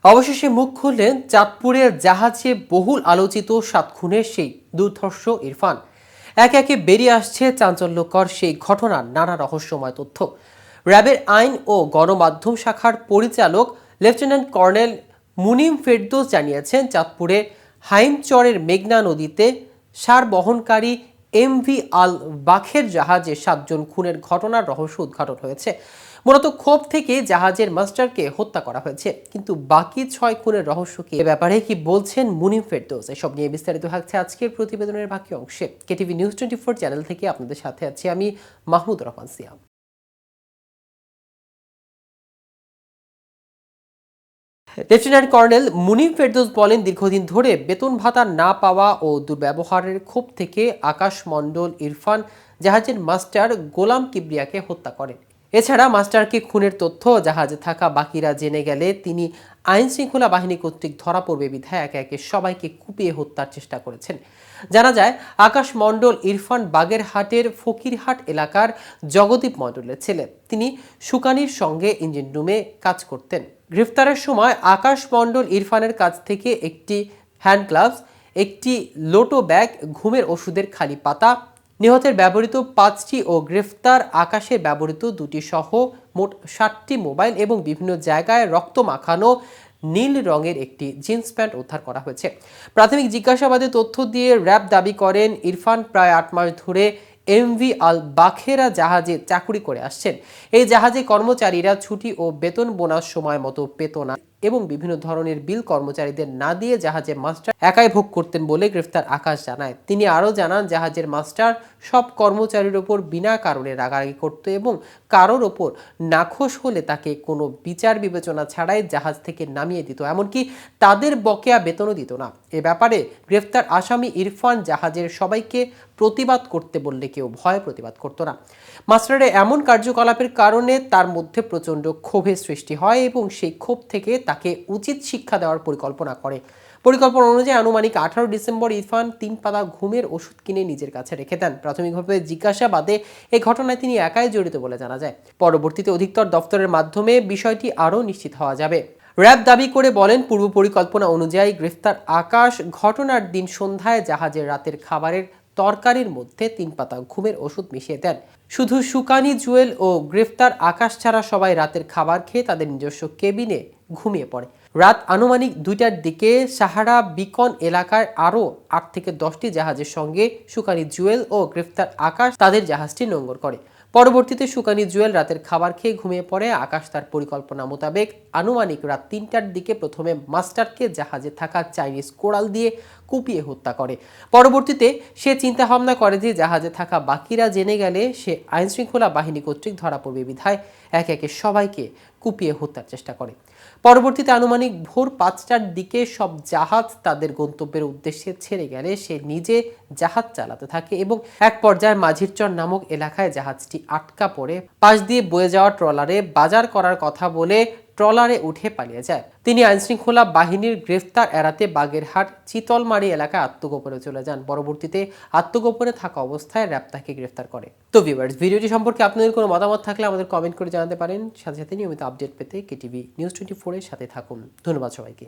অবশেষে মুখ খুললেন চাঁদপুরের জাহাজে বহুল আলোচিত 7 খুনের সেই দুর্ধর্ষ ইরফান। একে একে বেরিয়ে আসছে চাঞ্চল্যকর সেই ঘটনার নানা রহস্যময় তথ্য। র্যাবের আইন ও গণমাধ্যম শাখার পরিচালক লেফটেন্যান্ট কর্নেল মুনিম ফেরদৌস জানিয়েছেন, চাঁদপুরের হাইমচরের মেঘনা নদীতে সার বহনকারী এমভি আল বাখের জাহাজে 7 জন খুনের ঘটনার রহস্য উদ্ঘাটন হয়েছে। মূলত ক্ষোভ থেকে জাহাজের মাস্টারকে হত্যা করা হয়েছে, কিন্তু বাকি 6 খুনের রহস্য কি, এ ব্যাপারে কি বলছেন মুনিম ফেরদৌস? এসব নিয়ে বিস্তারিত থাকছে আজকের প্রতিবেদনের বাকি অংশে। কেটিভি নিউজ 24 চ্যানেল থেকে আপনাদের সাথে আছি আমি, মাহমুদ রহমান সিয়াম। লেফটেন্যান্ট কর্নেল মুনিম ফেরদৌস বলেন, দীর্ঘদিন ধরে বেতন ভাতা না পাওয়া ও দুর্ব্যবহারের ক্ষোভ থেকে আকাশ মণ্ডল ইরফান জাহাজের মাস্টার গোলাম কিবরিয়াকে হত্যা করেন। এছাড়া মাস্টারকে খুনের তথ্য জাহাজে থাকা বাকিরা জেনে গেলে তিনি আইন শৃঙ্খলা বাহিনী কর্তৃক ধরা পড়বে বিধায় একে একে সবাইকে কুপিয়ে হত্যার চেষ্টা করেছেন। জানা যায়, আকাশ মণ্ডল ইরফান বাগেরহাটের ফকিরহাট এলাকার জগদীপ মণ্ডলের ছেলে। তিনি সুকানির সঙ্গে ইঞ্জিন রুমে কাজ করতেন। গ্রেফতারের সময় আকাশ মণ্ডল ইরফানের কাছ থেকে একটি হ্যান্ড গ্লাভস, একটি লোটো ব্যাগ, ঘুমের ওষুধের খালি পাতা, নিহতের ব্যবহৃত 5টি ও গ্রেফতার আকাশের ব্যবহৃত 2টি সহ মোট 7টি মোবাইল এবং বিভিন্ন জায়গায় রক্ত মাখানো নীল রঙের একটি জিন্স প্যান্ট উদ্ধার করা হয়েছে। প্রাথমিক জিজ্ঞাসাবাদে তথ্য দিয়ে র্যাব দাবি করেন, ইরফান প্রায় 8 মাস ধরে এমভি আল বাখেরা জাহাজে চাকুরি করে আসছেন। এই জাহাজে কর্মচারীরা ছুটি ও বেতন বোনাস সময় মতো পেত না এবং বিভিন্ন ধরনের বিল কর্মচারীদের না দিয়ে জাহাজের মাস্টার একাই ভোগ করতেন বলে গ্রেফতার আকাশ জানায়। তিনি আরও জানান, জাহাজের মাস্টার সব কর্মচারীর ওপর বিনা কারণে রাগারাগি করত এবং কারোর ওপর নাখোশ হলে তাকে কোনো বিচার বিবেচনা ছাড়াই জাহাজ থেকে নামিয়ে দিত, এমনকি তাদের বকেয়া বেতনও দিত না। এ ব্যাপারে গ্রেফতার আসামি ইরফান জাহাজের সবাইকে প্রতিবাদ করতে বললে কেউ ভয়ে প্রতিবাদ করত না। মাস্টারের এমন কার্যকলাপের কারণে তার মধ্যে প্রচণ্ড ক্ষোভের সৃষ্টি হয় এবং সেই ক্ষোভ থেকে তাকে উচিত শিক্ষা দেওয়ার পরিকল্পনা করে। পরিকল্পনা অনুযায়ী আনুমানিক 18 ডিসেম্বর ইরফান 3 পাতা ঘুমের ওষুধ কিনে নিজের কাছে রেখে দেন। প্রাথমিকভাবে জিজ্ঞাসাবাদে এই ঘটনায় তিনি একাই জড়িত বলে জানা যায়। পরবর্তীতে অধিকতর দফতরের মাধ্যমে বিষয়টি আরও নিশ্চিত হওয়া যাবে। র্যাব দাবি করে বলেন, পূর্ব পরিকল্পনা অনুযায়ী গ্রেফতার আকাশ ঘটনার দিন সন্ধ্যায় জাহাজের রাতের খাবারের তরকারির মধ্যে 3 পাতা ঘুমের ওষুধ মিশিয়ে দেন। শুধু সুকানি, জুয়েল ও গ্রেফতার আকাশ ছাড়া সবাই রাতের খাবার খেয়ে তাদের নিজস্ব কেবিনে ঘুমিয়ে পড়ে। রাত আনুমানিক 2টার দিকে সাহারা বিকন এলাকায় আরও 8 থেকে 10টি জাহাজের সঙ্গে সুকানি, জুয়েল ও গ্রেফতার আকাশ তাদের জাহাজটি নোঙর করে। পরবর্তীতে সুকানি, জুয়েল রাতের খাবার খেয়ে ঘুমিয়ে পড়ে। আকাশ তার পরিকল্পনা মোতাবেক আনুমানিক রাত 3টার দিকে প্রথমে মাস্টারকে জাহাজে থাকা চাইনিজ কোড়াল দিয়ে কুপিয়ে হত্যা করে। পরবর্তীতে সে চিন্তা ভাবনা করে যে জাহাজে থাকা বাকিরা জেনে গেলে সে আইন শৃঙ্খলা বাহিনী কর্তৃক ধরা পড়বে বিধায় একে একে সবাইকে কুপিয়ে হত্যার চেষ্টা করে। পরবর্তীতে আনুমানিক ভোর 5টার দিকে সব জাহাজ তাদের গন্তব্যের উদ্দেশ্যে ছেড়ে গেলে সে নিজে জাহাজ চালাতে থাকে এবং এক পর্যায়ে মাঝিরচর নামক এলাকায় জাহাজটি আটকা পড়ে পাশ দিয়ে বয়ে যাওয়া ট্রলারে বাজার করার কথা বলে ট্রলারে উঠে পালিয়ে যায়। তিনি আইনশৃঙ্খলা বাহিনীর গ্রেফতার এড়াতে বাগেরহাট চিতলমারি এলাকায় আত্মগোপনে চলে যান। পরবর্তীতে আত্মগোপনে থাকা অবস্থায় র্যাব তাকে গ্রেফতার করে। তো ভিউয়ার্স, ভিডিওটি সম্পর্কে আপনাদের কোনো মতামত থাকলে আমাদের কমেন্ট করে জানাতে পারেন। সাথে সাথে নিয়মিত আপডেট পেতে কেটিভি নিউজ 24 এর সাথে থাকুন। ধন্যবাদ সবাইকে।